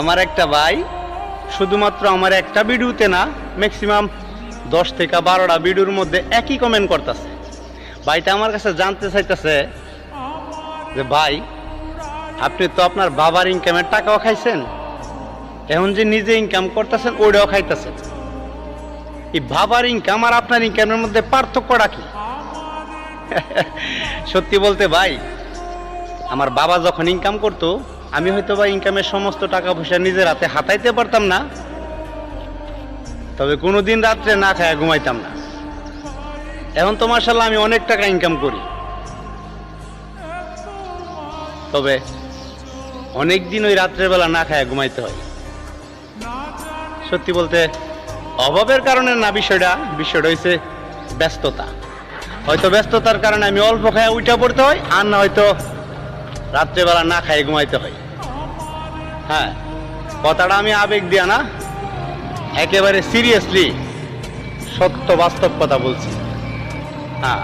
আমার একটা ভাই শুধুমাত্র আমার একটা ভিডিওতে না, ম্যাক্সিমাম 10 থেকে 12টা ভিডিওর মধ্যে একই কমেন্ট করতেছে। ভাইটা আমার কাছে জানতে চাইতেছে যে ভাই, আপনি তো আপনার বাবার ইনকামের টাকাও খাইছেন, এখন যে নিজে ইনকাম করতেছেন ওইটাও খাইতেছেন। এই বাবার ইনকাম আর আপনার ইনকামের মধ্যে পার্থক্যটা কি? সত্যি বলতে ভাই, আমার বাবা যখন ইনকাম করতো, আমি হয়তো বা ইনকামের সমস্ত টাকা পয়সা নিজের হাতে হাতাইতে পারতাম না, তবে কোনোদিন রাত্রে না খায় ঘুমাইতাম না। এখন তো মাশাআল্লাহ আমি অনেক টাকা ইনকাম করি, তবে অনেক দিন ওই রাত্রের বেলা না খায় ঘুমাইতে হয়। সত্যি বলতে অভাবের কারণে না, বিষয়টা হয়েছে ব্যস্ততা। হয়তো ব্যস্ততার কারণে আমি অল্প খায় উঠা পড়তে হয়, আর না হয়তো রাত্রেবেলা না খায় ঘুমাইতে হয়। হ্যাঁ, কথাটা আমি আবেগ দিয়া না, একেবারে সিরিয়াসলি সত্য বাস্তব কথা বলছি। হ্যাঁ।